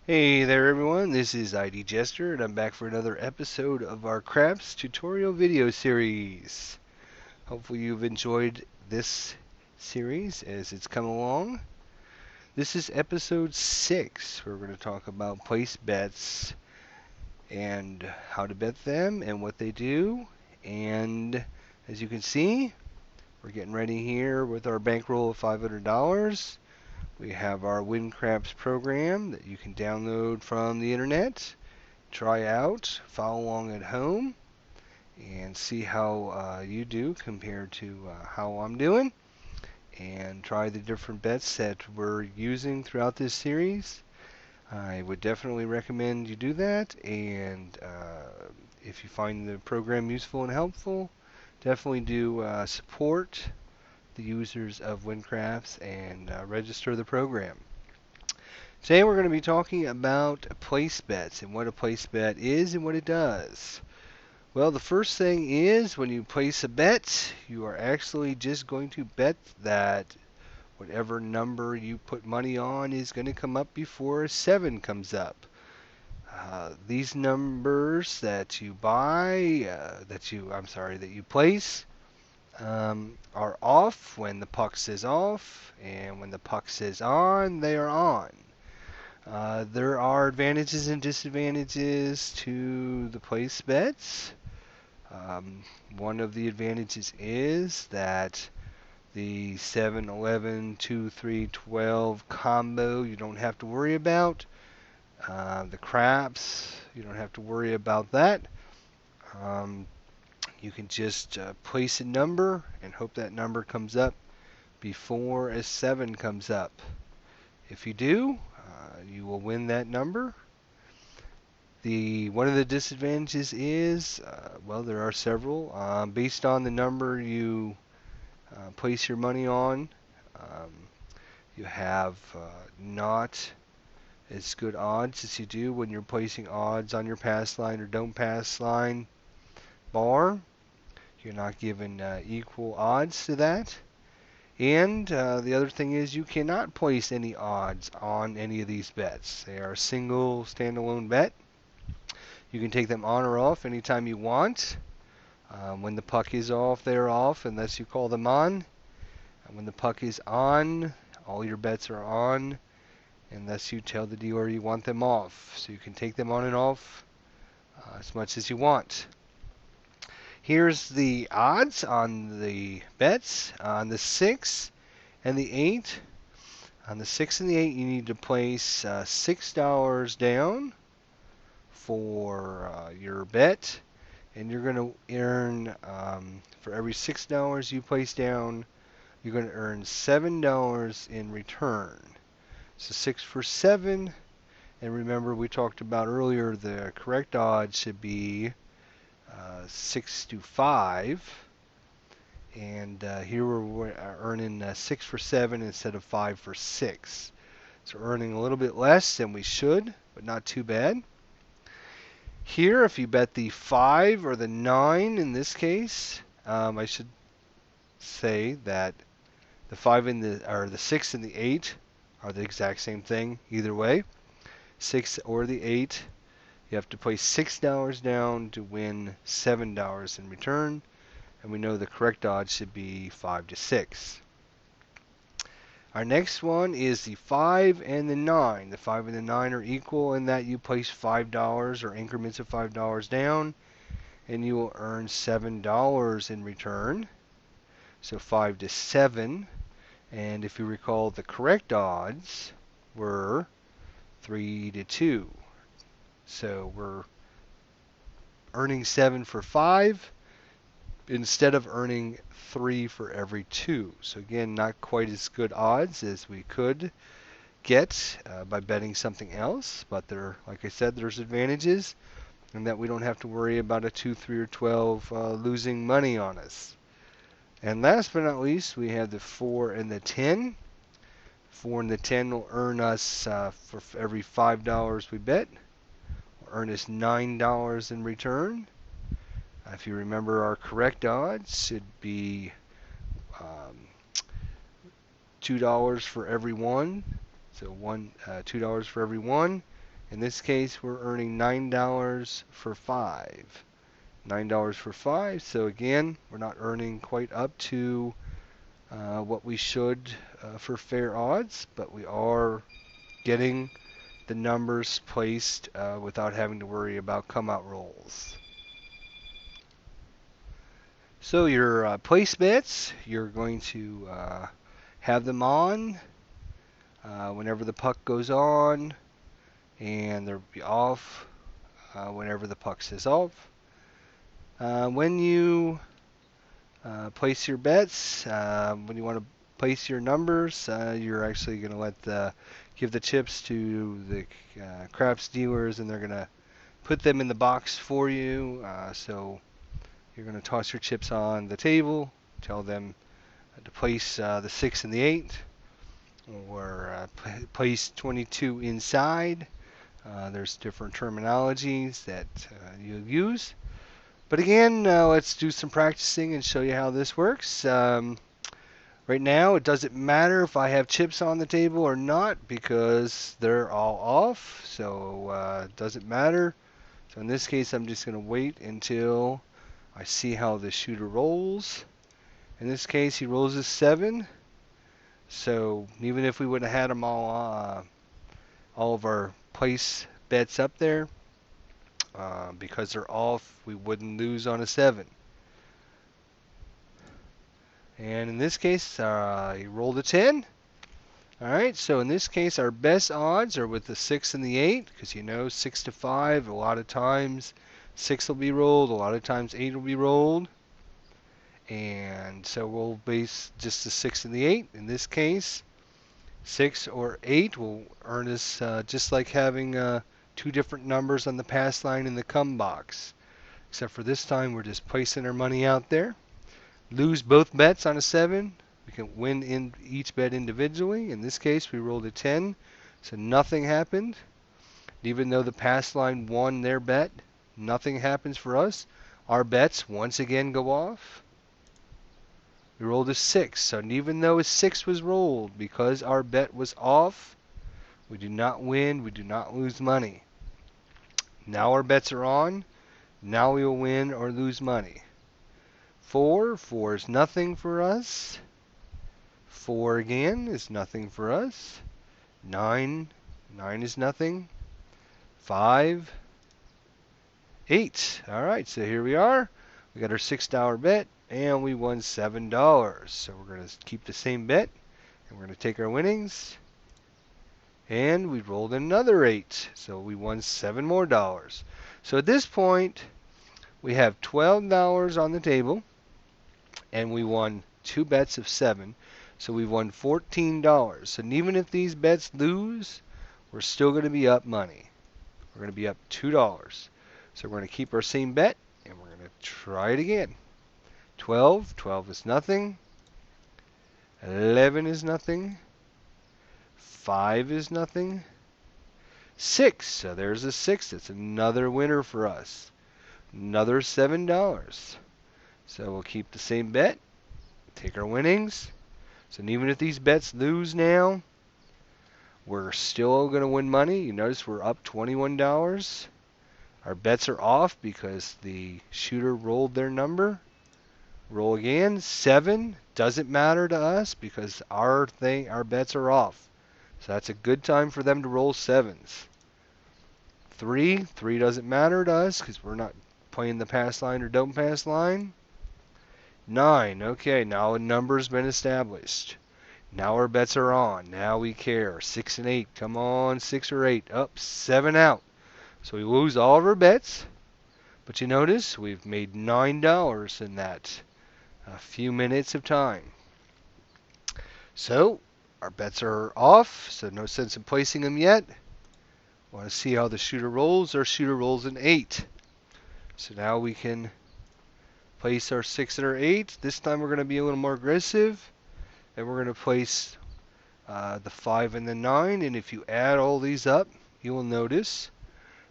Hey there everyone, this is ID Jester and I'm back for another episode of our CRAPS tutorial video series. Hopefully you've enjoyed this series as it's come along. This is episode 6. We're going to talk about place bets and how to bet them and what they do. And as you can see, we're getting ready here with our bankroll of $500. We have our Win Craps program that you can download from the internet, try out, follow along at home, and see how you do compared to how I'm doing, and try the different bets that we're using throughout this series. I would definitely recommend you do that, and if you find the program useful and helpful, definitely do support the users of WinCrafts and register the program. Today we're going to be talking about place bets and what a place bet is and what it does. Well, the first thing is when you place a bet, you are actually just going to bet that whatever number you put money on is going to come up before a 7 comes up. These numbers that you buy, that you place, are off when the puck says off, and when the puck says on, they are on. There are advantages and disadvantages to the place bets. One of the advantages is that the 7, 11, 2, 3, 12 combo you don't have to worry about. The craps, you don't have to worry about that. Um, you can just place a number and hope that number comes up before a 7 comes up. If you do, you will win that number. One of the disadvantages is, well, there are several. Based on the number you place your money on, um, you have not as good odds as you do when you're placing odds on your pass line or don't pass line bar. You're not given equal odds to that. And the other thing is you cannot place any odds on any of these bets. They are a single standalone bet. You can take them on or off anytime you want. When the puck is off, they're off unless you call them on. And when the puck is on, all your bets are on unless you tell the dealer you want them off. So you can take them on and off as much as you want. Here's the odds on the bets on the 6 and the 8. On the 6 and the 8, you need to place $6 down for your bet, and you're going to earn, for every $6 you place down, you're going to earn $7 in return. So 6 for 7, and remember we talked about earlier the correct odds should be 6 to 5, and here we're earning 6 for 7 instead of 5 for 6. So earning a little bit less than we should, but not too bad. Here, if you bet the 5 or the 9 in this case, I should say that the 5 and the 6 and the 8 are the exact same thing either way. 6 or the 8, you have to place $6 down to win $7 in return, and we know the correct odds should be 5 to 6. Our next one is the 5 and the 9. The 5 and the 9 are equal in that you place $5 or increments of $5 down, and you will earn $7 in return. So 5 to 7. And if you recall, the correct odds were 3 to 2. So we're earning 7 for 5 instead of earning 3 for every 2. So again, not quite as good odds as we could get by betting something else, but like I said, there's advantages, and that we don't have to worry about a 2, 3, or 12 losing money on us. And last but not least, we have the 4 and the 10. 4 and the 10 will earn us, for every $5 we bet, will earn us $9 in return. If you remember, our correct odds should be $2 for every one. So $2 for every one, In this case, we're earning $9 for 5. $9 for 5. So again, we're not earning quite up to what we should for fair odds, but we are getting the numbers placed without having to worry about come out rolls. So your place bets, you're going to have them on whenever the puck goes on, and they'll be off whenever the puck says off. When you place your bets, when you want to place your numbers, you're actually going to give the chips to the CRAPS dealers, and they're going to put them in the box for you. So you're going to toss your chips on the table, tell them to place the 6 and the 8, or place 22 inside. There's different terminologies that you'll use. But again, let's do some practicing and show you how this works. Right now, it doesn't matter if I have chips on the table or not because they're all off. So it doesn't matter. So in this case, I'm just going to wait until I see how the shooter rolls. In this case, he rolls a 7. So even if we would have had them all of our place bets up there, because they're off, we wouldn't lose on a 7. And in this case, he rolled a 10. Alright, so in this case, our best odds are with the 6 and the 8, because 6 to 5, a lot of times 6 will be rolled, a lot of times 8 will be rolled. And so we'll base just the 6 and the 8. In this case, 6 or 8 will earn us just like having 2 different numbers on the pass line in the come box. Except for this time, we're just placing our money out there. Lose both bets on a 7. We can win in each bet individually. In this case, we rolled a 10, so nothing happened. Even though the pass line won their bet, nothing happens for us. Our bets once again go off. We rolled a 6, so even though a 6 was rolled, because our bet was off, we do not win, we do not lose money. Now our bets are on. Now we will win or lose money. 4 is nothing for us. 4 again is nothing for us. 9 is nothing. 5, 8. All right, so here we are. We got our $6 bet, and we won $7. So we're going to keep the same bet, and we're going to take our winnings. And we rolled another 8, so we won $7 more. So at this point, we have $12 on the table, and we won 2 bets of 7. So we won $14. So even if these bets lose, we're still going to be up money. We're going to be up $2. So we're going to keep our same bet, and we're going to try it again. 12 is nothing. 11 is nothing. 5 is nothing. 6, so there's a 6. It's another winner for us. Another $7. So we'll keep the same bet, take our winnings. So even if these bets lose now, we're still going to win money. You notice we're up $21. Our bets are off because the shooter rolled their number. Roll again. 7 doesn't matter to us because our bets are off. So that's a good time for them to roll 7s. 3 doesn't matter to us because we're not playing the pass line or don't pass line. 9, okay, now a number's been established. Now our bets are on. Now we care. 6 and 8, come on, 6 or 8. Up, 7 out. So we lose all of our bets. But you notice we've made $9 in that few minutes of time. So our bets are off, so no sense in placing them yet. Want to see how the shooter rolls? Our shooter rolls an 8. So now we can place our 6 and our 8. This time we're going to be a little more aggressive. And we're going to place the 5 and the 9. And if you add all these up, you will notice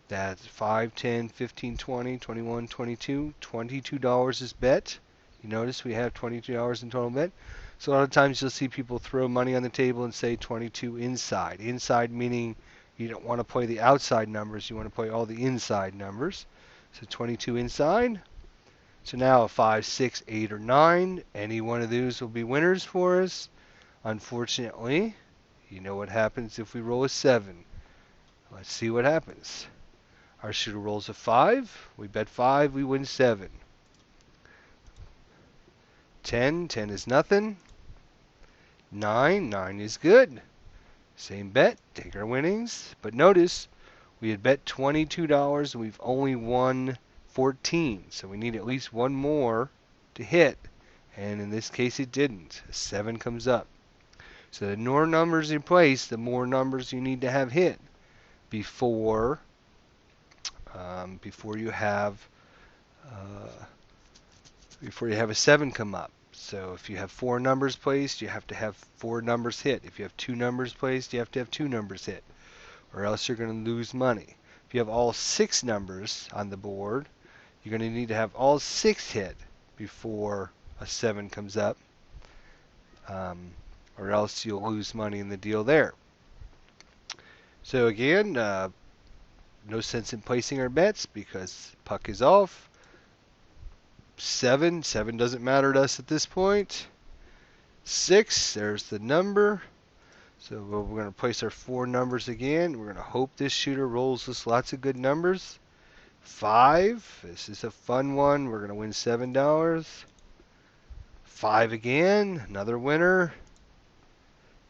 that 5, 10, 15, 20, 21, 22, $22 is bet. You notice we have $22 in total bet. So a lot of times you'll see people throw money on the table and say 22 inside. Inside meaning You don't want to play the outside numbers. You want to play all the inside numbers. So 22 inside. So now 5, 6, 8, or 9. Any one of those will be winners for us. Unfortunately, you know what happens if we roll a 7. Let's see what happens. Our shooter rolls a 5. We bet 5. We win 7. 10. 10 is nothing. 9. 9 is good. Same bet. Take our winnings. But notice, we had bet $22 and we've only won 14. So we need at least one more to hit. And in this case, it didn't. A 7 comes up. So the more numbers you place, the more numbers you need to have hit before you have a 7 come up. So if you have 4 numbers placed, you have to have 4 numbers hit. If you have 2 numbers placed, you have to have 2 numbers hit, or else you're going to lose money. If you have all 6 numbers on the board, you're going to need to have all 6 hit before a 7 comes up, or else you'll lose money in the deal there. So again, no sense in placing our bets because puck is off. 7 doesn't matter to us at this point. 6, there's the number. So we're going to place our 4 numbers again. We're going to hope this shooter rolls us lots of good numbers. 5, this is a fun one. We're going to win $7. 5 again, another winner.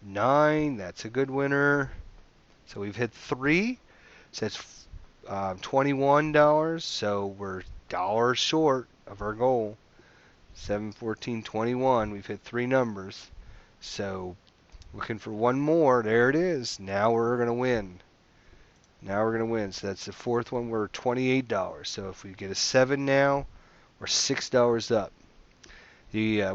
9, that's a good winner. So we've hit 3. So that's $21. So we're $1 short of our goal. 7, 14, 21. We've hit 3 numbers. So looking for one more. There it is. Now we're going to win. So that's the 4th one. We're $28. So if we get a 7 now, we're $6 up.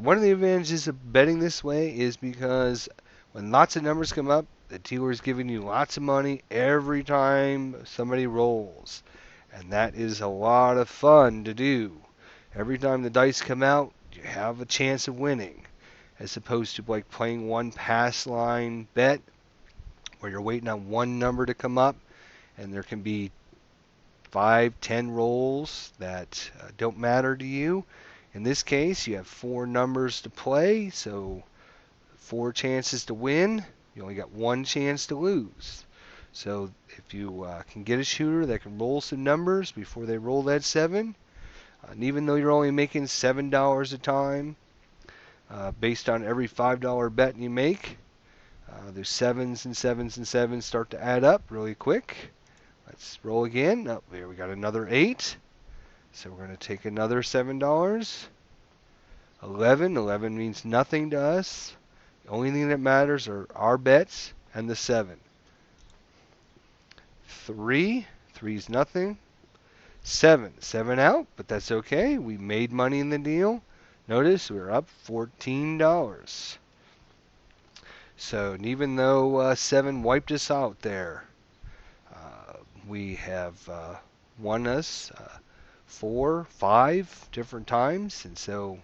One of the advantages of betting this way is because when lots of numbers come up, the dealer is giving you lots of money every time somebody rolls. And that is a lot of fun to do. Every time the dice come out, you have a chance of winning. As opposed to like playing one pass line bet where you're waiting on one number to come up and there can be 5, 10 rolls that don't matter to you. In this case, you have 4 numbers to play, so 4 chances to win. You only got 1 chance to lose. So if you can get a shooter that can roll some numbers before they roll that 7, and even though you're only making $7 a time, based on every $5 bet you make, there's 7s and 7s and 7s start to add up really quick. Let's roll again. Oh, there we got another 8. So we're going to take another $7. 11. 11 means nothing to us. The only thing that matters are our bets and the 7. 3. 3 is nothing. 7. 7 out, but that's okay. We made money in the deal. Notice we're up $14. So even though 7 wiped us out there, we have won us 4, 5 different times, and so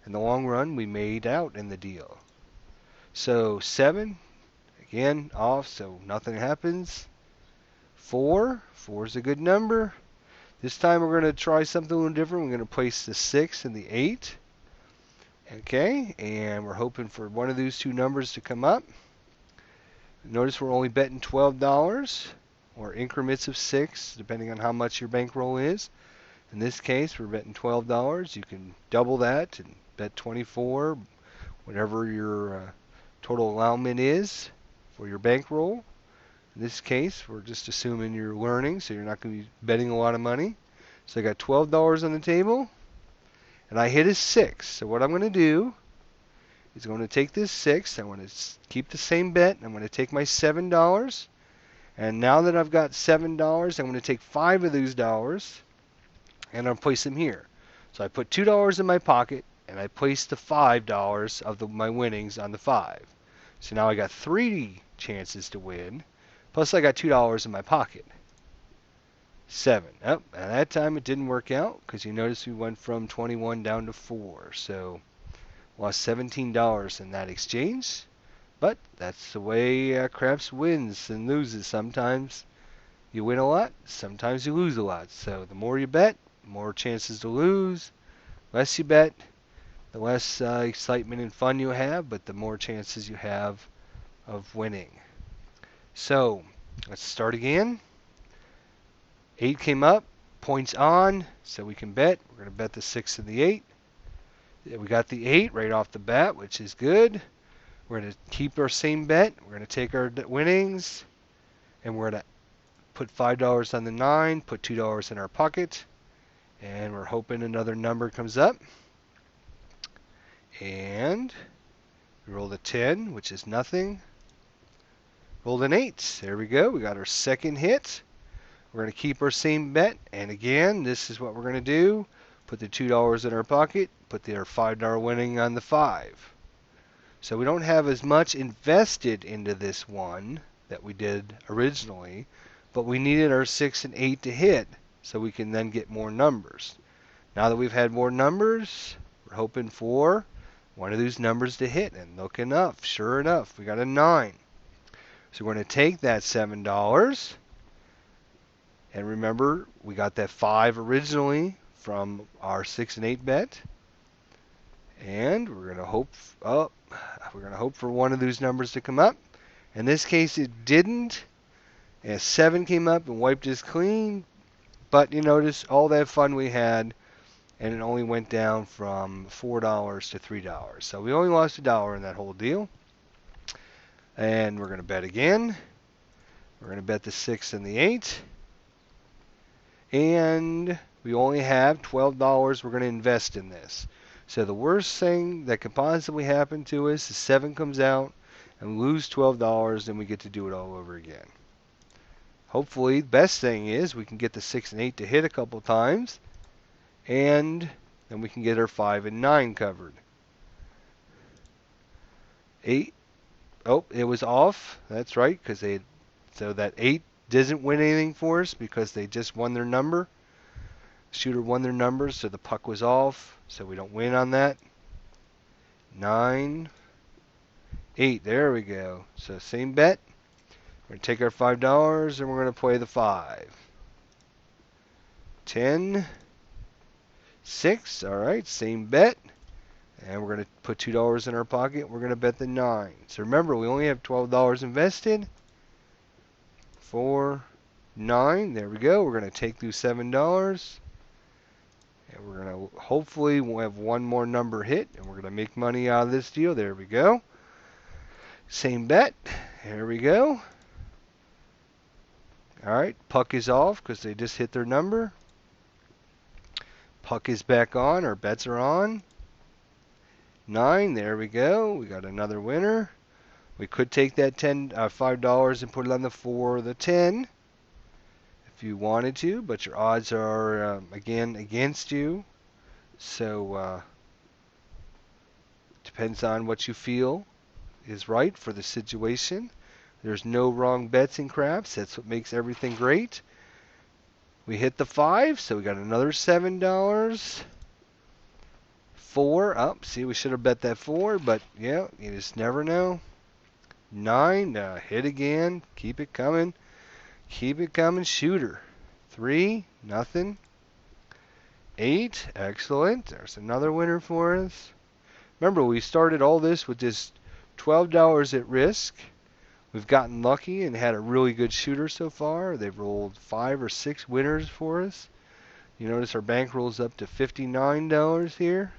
in the long run we made out in the deal. So 7, again, off, so nothing happens. 4 is a good number. This time we're going to try something a little different. We're going to place the 6 and the 8. Okay, and we're hoping for one of those 2 numbers to come up. Notice we're only betting $12, or increments of 6, depending on how much your bankroll is. In this case, we're betting $12. You can double that and bet 24, whatever your total allowance is for your bankroll. In this case, we're just assuming you're learning, so you're not going to be betting a lot of money. So I got $12 on the table, and I hit a 6. So what I'm going to do is I'm going to take this 6. I want to keep the same bet. I'm going to take my $7. And now that I've got $7, I'm going to take 5 of those dollars, and I'll place them here. So I put $2 in my pocket, and I placed the $5 of my winnings on the 5. So now I got 3 chances to win, plus I got $2 in my pocket. 7. Oh, and that time it didn't work out because you notice we went from 21 down to 4. So lost $17 in that exchange. But that's the way craps wins and loses. Sometimes you win a lot, sometimes you lose a lot. So the more you bet, more chances to lose. Less you bet, the less excitement and fun you have, but the more chances you have of winning. So let's start again. 8 came up, points on, so we can bet. We're going to bet the 6 and the 8. We got the 8 right off the bat, which is good. We're going to keep our same bet. We're going to take our winnings, and we're going to put $5 on the 9, put $2 in our pocket, and we're hoping another number comes up. And we rolled a 10, which is nothing. Rolled an 8. There we go. We got our second hit. We're going to keep our same bet. And again, this is what we're going to do. Put the $2 in our pocket. Put our $5 winning on the 5. So we don't have as much invested into this one that we did originally. But we needed our 6 and 8 to hit so we can then get more numbers. Now that we've had more numbers, we're hoping for one of these numbers to hit. And look enough, sure enough, we got a 9. So we're going to take that $7. And remember, we got that 5 originally from our 6 and 8 bet. And we're going to hope for one of those numbers to come up. In this case, it didn't. And 7 came up and wiped us clean. But you notice all that fun we had, and it only went down from $4 to $3. So we only lost $1 in that whole deal. And we're going to bet again. We're going to bet the 6 and the 8. And we only have $12 we're going to invest in this. So the worst thing that could possibly happen to us is 7 comes out and we lose $12, and we get to do it all over again. Hopefully, the best thing is we can get the 6 and 8 to hit a couple times, and then we can get our 5 and 9 covered. 8. Oh, it was off. That's right, so that 8 doesn't win anything for us because they just won their number. Shooter won their number, so the puck was off, so we don't win on that. 9, 8, there we go. So same bet. We're going to take our $5 and we're going to play the 5. 10, 6, all right, same bet. And we're going to put $2 in our pocket. We're going to bet the 9. So remember, we only have $12 invested. 4, 9, there we go. We're going to take those $7. And we're going to hopefully we'll have one more number hit, and we're going to make money out of this deal. There we go. Same bet. There we go. All right, puck is off because they just hit their number. Puck is back on. Our bets are on. 9, there we go. We got another winner. We could take that $5 and put it on the 4 or the 10 if you wanted to, but your odds are again against you. So depends on what you feel is right for the situation. There's no wrong bets in craps. That's what makes everything great. We hit the 5, so we got another $7. 4, oh, see, we should have bet that 4, but yeah, you just never know. 9, hit again. Keep it coming. Keep it coming, shooter. 3, nothing. 8, excellent. There's another winner for us. Remember, we started all this with just $12 at risk. We've gotten lucky and had a really good shooter so far. They've rolled 5 or 6 winners for us. You notice our bank rolls up to $59 here.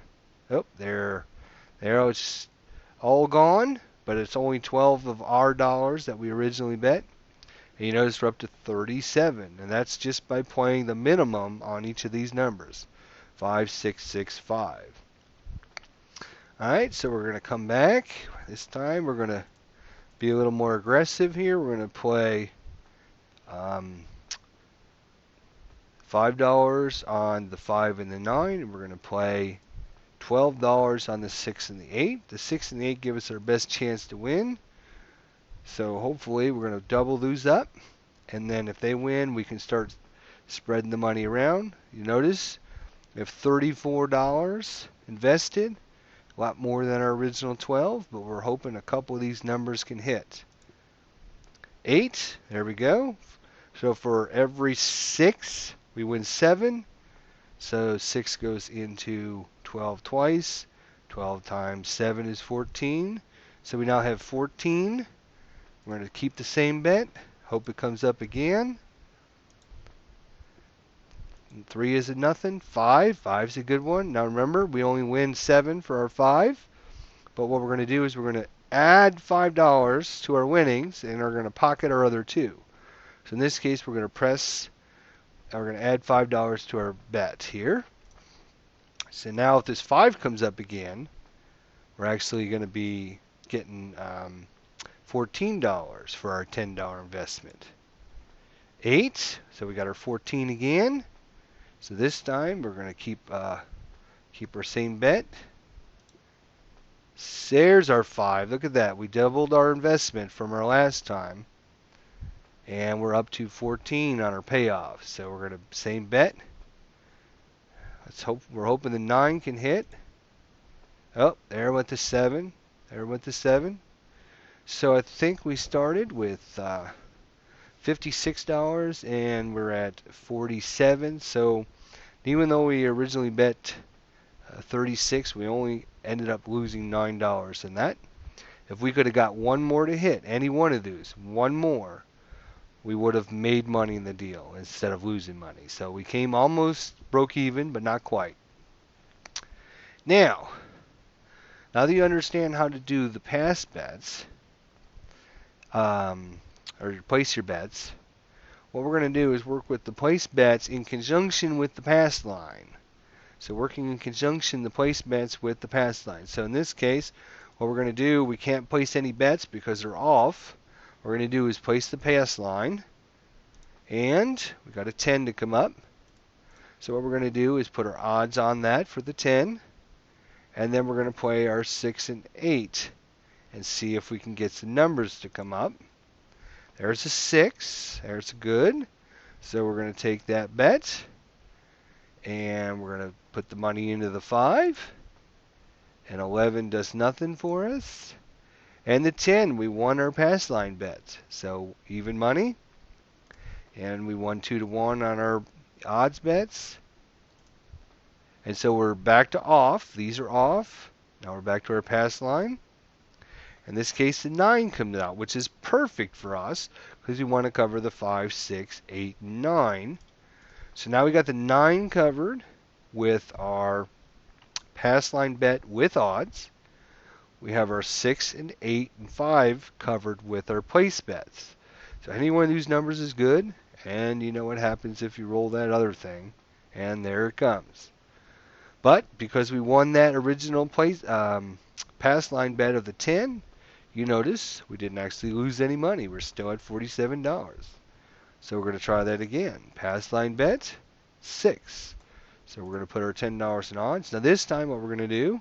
Oh, there. It's all gone, but it's only 12 of our dollars that we originally bet. And you notice we're up to 37, and that's just by playing the minimum on each of these numbers. 5, 6, 6, 5. All right, so we're going to come back. This time we're going to be a little more aggressive here. We're going to play $5 on the 5 and the 9, and we're going to play $12 on the 6 and the 8. The 6 and the 8 give us our best chance to win. So hopefully we're going to double those up. And then if they win, we can start spreading the money around. You notice we have $34 invested. A lot more than our original 12, but we're hoping a couple of these numbers can hit. 8, there we go. So for every 6, we win 7. So 6 goes into 12 twice. 12 times 7 is 14. So we now have 14. We're going to keep the same bet. Hope it comes up again. 3 is a nothing. 5. 5 is a good one. Now remember, we only win 7 for our 5. But what we're going to do is we're going to add $5 to our winnings, and we're going to pocket our other 2. So in this case, we're going to add $5 to our bet here. So now if this 5 comes up again, we're actually going to be getting $14 for our $10 investment. 8, so we got our 14 again. So this time we're going to keep our same bet. There's our 5. Look at that. We doubled our investment from our last time. And we're up to 14 on our payoff. So we're going to same bet. We're hoping the 9 can hit. Oh, there went the 7. There went the 7. So I think we started with $56 and we're at 47. So even though we originally bet 36, we only ended up losing $9 in that. If we could have got one more to hit, any one of those, one more, we would have made money in the deal instead of losing money. So we came almost broke even, but not quite. Now that you understand how to do the pass bets, or place your bets, what we're going to do is work with the place bets in conjunction with the pass line. So working in conjunction the place bets with the pass line. So in this case, what we're going to do, we can't place any bets because they're off. What we're going to do is place the pass line, and we got a 10 to come up. So what we're going to do is put our odds on that for the 10, and then we're going to play our 6 and 8 and see if we can get some numbers to come up. There's a 6. There's good. So we're going to take that bet, and we're going to put the money into the 5. And 11 does nothing for us. And the 10, we won our pass line bet. So even money. And we won 2 to 1 on our odds bets. And so we're back to off. These are off. Now we're back to our pass line. In this case, the 9 comes out, which is perfect for us because we want to cover the 5, 6, 8, and 9. So now we got the 9 covered with our pass line bet with odds. We have our 6 and 8 and 5 covered with our place bets. So any one of these numbers is good, and you know what happens if you roll that other thing, and there it comes. But because we won that original pass line bet of the 10, you notice we didn't actually lose any money. We're still at $47. So we're going to try that again. Pass line bet, 6. So we're going to put our $10 in odds. Now this time what we're going to do,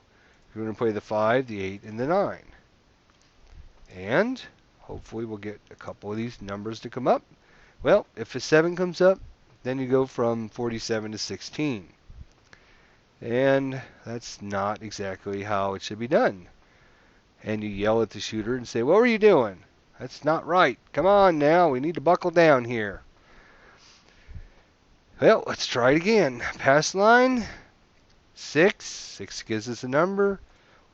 we're going to play the 5, the 8, and the 9. And hopefully we'll get a couple of these numbers to come up. Well, if a 7 comes up, then you go from 47 to 16. And that's not exactly how it should be done. And you yell at the shooter and say, "What were you doing? That's not right. Come on now, we need to buckle down here." Well, let's try it again. Pass line, 6. 6 gives us a number.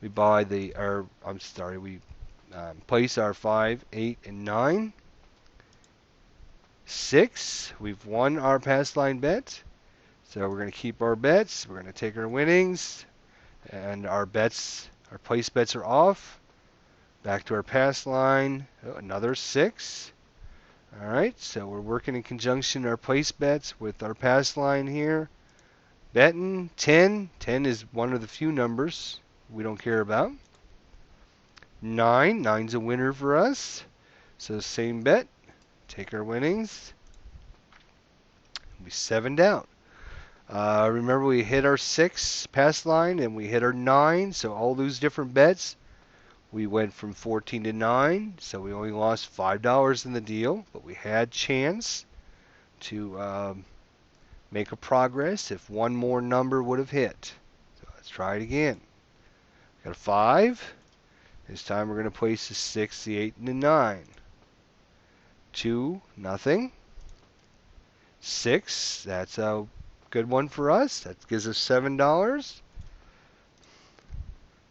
We place our 5, 8, and 9. 6, we've won our pass line bet. So we're going to keep our bets. We're going to take our winnings. And our place bets are off. Back to our pass line. Oh, another 6. All right, so we're working in conjunction our place bets with our pass line here. Betting 10. 10 is one of the few numbers we don't care about. 9. 9's a winner for us. So same bet. Take our winnings. We 7'd out. Remember we hit our 6 pass line and we hit our 9. So all those different bets, we went from 14 to 9. So we only lost $5 in the deal, but we had chance to make a progress if one more number would have hit. So let's try it again. Got a 5. This time we're going to place the 6, the 8, and the 9. 2, nothing. 6, that's a good one for us. That gives us $7.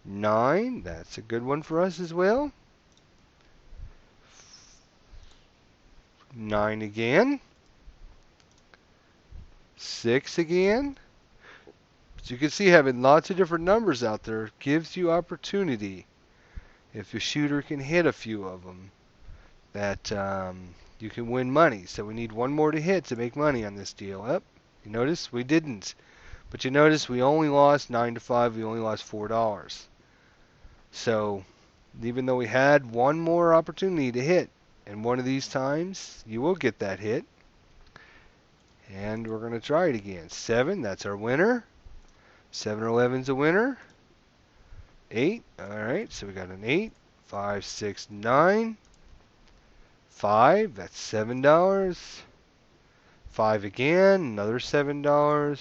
9, that's a good one for us as well. 9 again. 6 again. So you can see having lots of different numbers out there gives you opportunity. If your shooter can hit a few of them, that you can win money. So we need one more to hit to make money on this deal. Up, you notice we didn't. But you notice we only lost 9 to 5. We only lost $4. So even though we had one more opportunity to hit, and one of these times you will get that hit. And we're going to try it again. 7, that's our winner. 7 or 11 is a winner. 8, alright, so we got an 8. 5, 6, 9. 5, that's $7. 5 again, another $7.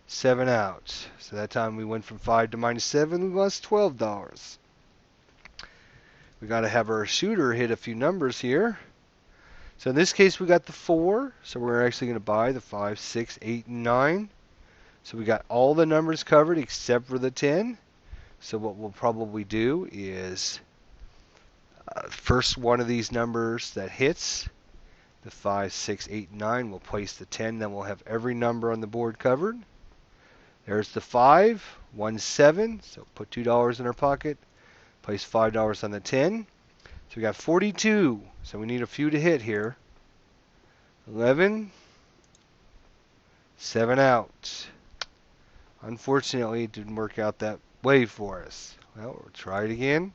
7 out. So that time we went from 5 to -7, we lost $12. We got to have our shooter hit a few numbers here. So in this case we got the 4, so we're actually going to buy the 5, 6, 8, and 9. So we got all the numbers covered except for the 10. So what we'll probably do is first one of these numbers that hits, the 5, 6, 8, 9, we'll place the 10, then we'll have every number on the board covered. There's the 5, 1, 7, so put $2 in our pocket, place $5 on the 10. So we got 42, so we need a few to hit here. 11, 7 out. Unfortunately, it didn't work out that way for us. Well, we'll try it again.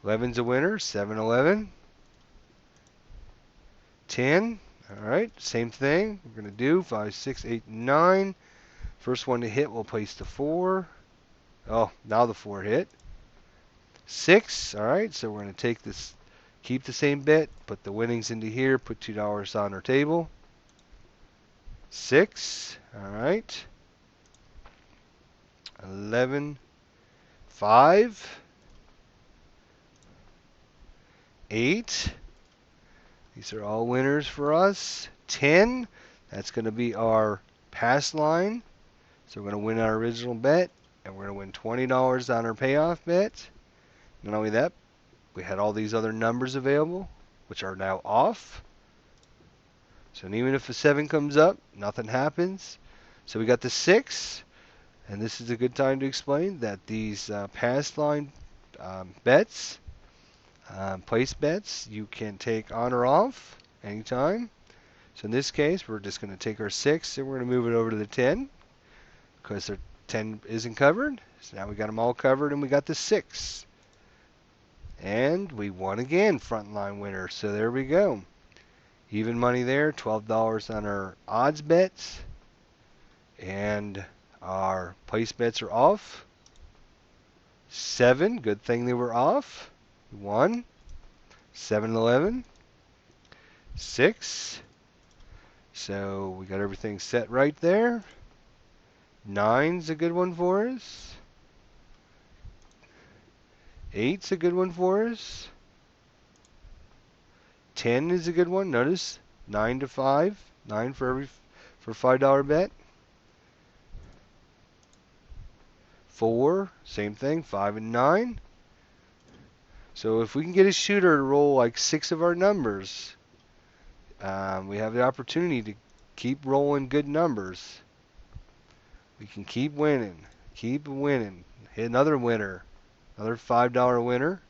11's a winner, 7, 11. 10, alright, same thing. We're going to do 5, 6, 8, 9. First one to hit, we'll place the 4. Oh, now the 4 hit. 6, alright, so we're going to take this, keep the same bet, put the winnings into here, put $2 on our table. 6, alright. 11, 5, 8. These are all winners for us. 10, that's going to be our pass line. So we're going to win our original bet, and we're going to win $20 on our payoff bet. Not only that, we had all these other numbers available, which are now off. So even if a 7 comes up, nothing happens. So we got the 6, and this is a good time to explain that these pass line bets, place bets, you can take on or off anytime. So in this case, we're just going to take our 6 and we're going to move it over to the 10 because the 10 isn't covered. So now we got them all covered and we got the 6. And we won again, frontline winner. So there we go. Even money there, $12 on our odds bets. And our place bets are off. 7, good thing they were off. 1, 7, 11. 6. So we got everything set right there. 9's a good one for us. 8's a good one for us. 10 is a good one. Notice 9 to 5. 9 for $5 bet. 4, same thing. 5 and 9. So if we can get a shooter to roll like 6 of our numbers, we have the opportunity to keep rolling good numbers. We can keep winning. Keep winning. Hit another winner. Another $5 winner.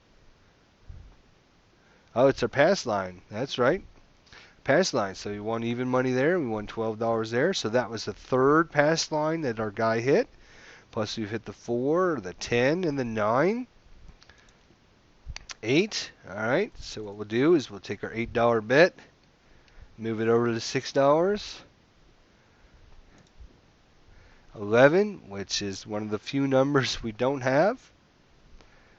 Oh, it's our pass line. That's right. Pass line. So we won even money there. We won $12 there. So that was the third pass line that our guy hit. Plus we've hit the 4, the 10, and the 9. 8. Alright. So what we'll do is we'll take our $8 bet. Move it over to $6. 11, which is one of the few numbers we don't have.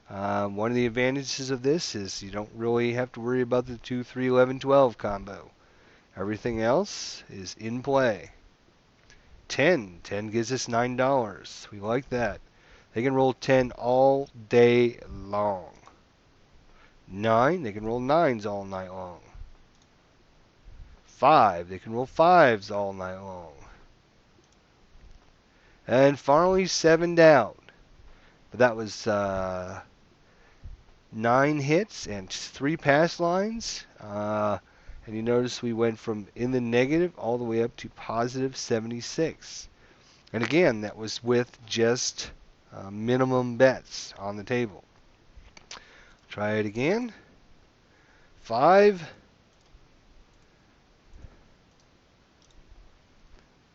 One of the advantages of this is you don't really have to worry about the 2, 3, 11, 12 combo. Everything else is in play. 10. 10 gives us $9. We like that. They can roll 10 all day long. 9, they can roll 9s all night long. 5, they can roll 5s all night long. And finally 7 down. But that was 9 hits and 3 pass lines. And you notice we went from in the negative all the way up to positive 76. And again, that was with just minimum bets on the table. Try it again. 5,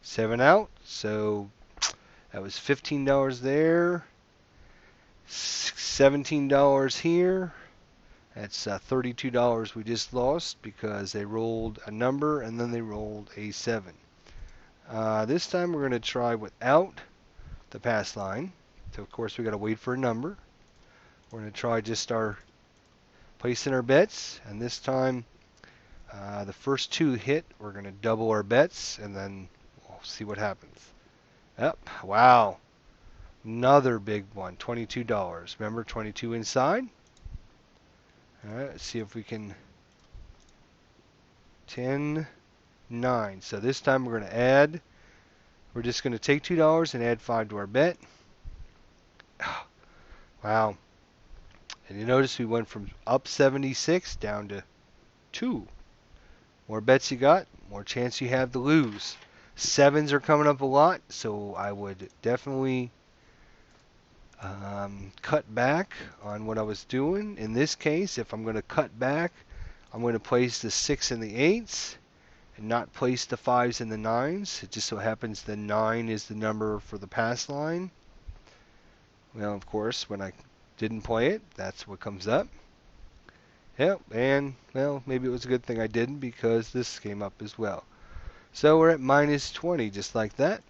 7 out. So that was $15 there. $17 here. That's $32 we just lost because they rolled a number and then they rolled a 7. This time we're going to try without the pass line. So of course we got to wait for a number. We're going to try just our placing our bets, and this time the first 2 hit. We're going to double our bets and then we'll see what happens. Yep, wow. Another big one, $22. Remember, 22 inside. All right, let's see if we can. 10, 9. So this time we're going to add. We're just going to take $2 and add 5 to our bet. Wow. And you notice we went from up 76 down to 2. More bets you got, more chance you have to lose. 7s are coming up a lot, so I would definitely cut back on what I was doing. In this case, if I'm going to cut back, I'm going to place the 6 and the 8s and not place the 5s and the 9s. It just so happens the 9 is the number for the pass line. Well, of course, when I didn't play it, that's what comes up. Yep, and, well, maybe it was a good thing I didn't because this came up as well. So we're at minus 20, just like that.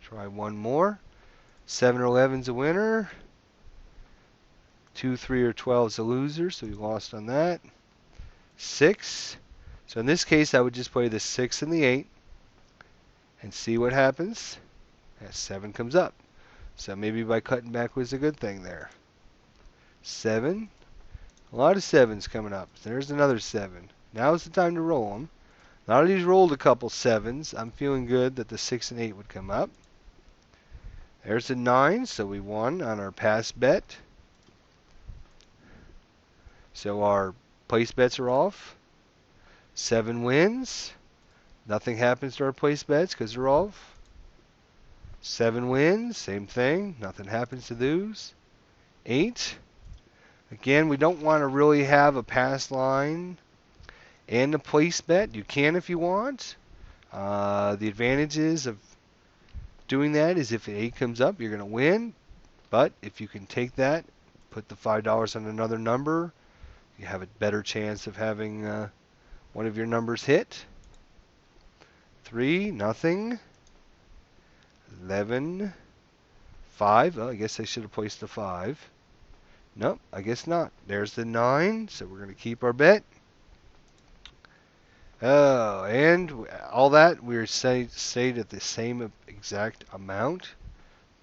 Try one more. 7 or 11's a winner. 2, 3, or 12's a loser, so we lost on that. 6. So in this case, I would just play the 6 and the 8 and see what happens. That 7 comes up. So maybe by cutting back was a good thing there. 7. A lot of 7s coming up. There's another 7. Now's the time to roll them. Now that he's rolled a couple 7s, I'm feeling good that the 6 and 8 would come up. There's a 9, so we won on our pass bet. So our place bets are off. 7 wins. Nothing happens to our place bets because they're off. 7 wins, same thing. Nothing happens to those. 8. Again, we don't want to really have a pass line and a place bet. You can if you want. The advantages of doing that is if an 8 comes up, you're going to win. But if you can take that, put the $5 on another number, you have a better chance of having one of your numbers hit. 3, nothing. 11, 5. Oh, I guess I should have placed the 5. Nope, I guess not. There's the 9, so we're going to keep our bet. Oh, and all that, we're stayed at the same exact amount,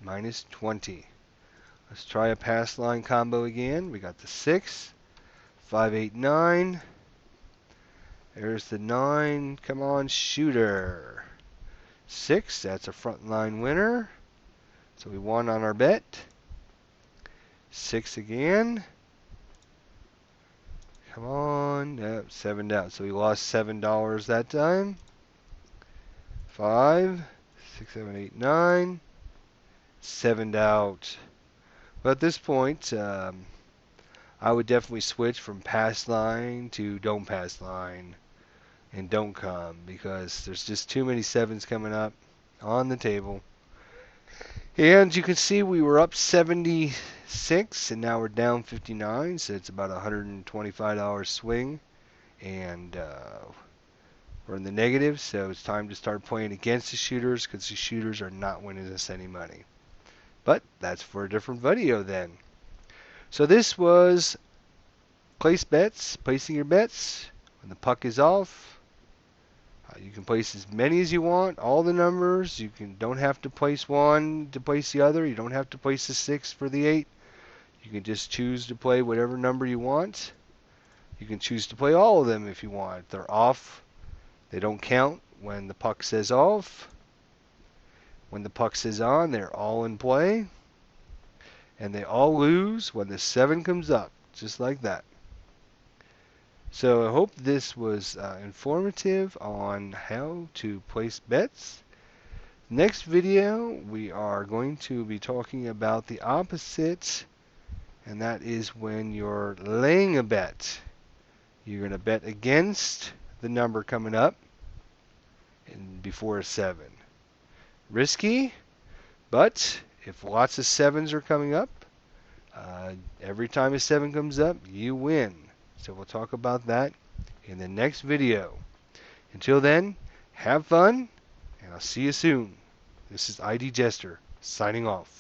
minus 20. Let's try a pass line combo again. We got the 6, 5, 8, 9. There's the 9. Come on, shooter. 6, that's a front line winner. So we won on our bet. 6 again. Come on. Yep, 7 down. So we lost $7 that time. 5, 6, 7, 8, 9. 7 out. But at this point, I would definitely switch from pass line to don't pass line and don't come because there's just too many 7s coming up on the table. And you can see we were up 76 and now we're down 59, so it's about a $125 swing, and we're in the negative, so it's time to start playing against the shooters because the shooters are not winning us any money. But that's for a different video then. So this was place bets, placing your bets when the puck is off. You can place as many as you want, all the numbers. Don't have to place one to place the other. You don't have to place the 6 for the 8. You can just choose to play whatever number you want. You can choose to play all of them if you want. They're off. They don't count when the puck says off. When the puck says on, they're all in play. And they all lose when the 7 comes up, just like that. So I hope this was informative on how to place bets. Next video, we are going to be talking about the opposite, and that is when you're laying a bet. You're going to bet against the number coming up and before a 7. Risky, but if lots of 7s are coming up, every time a 7 comes up, you win. So we'll talk about that in the next video. Until then, have fun, and I'll see you soon. This is ID Jester, signing off.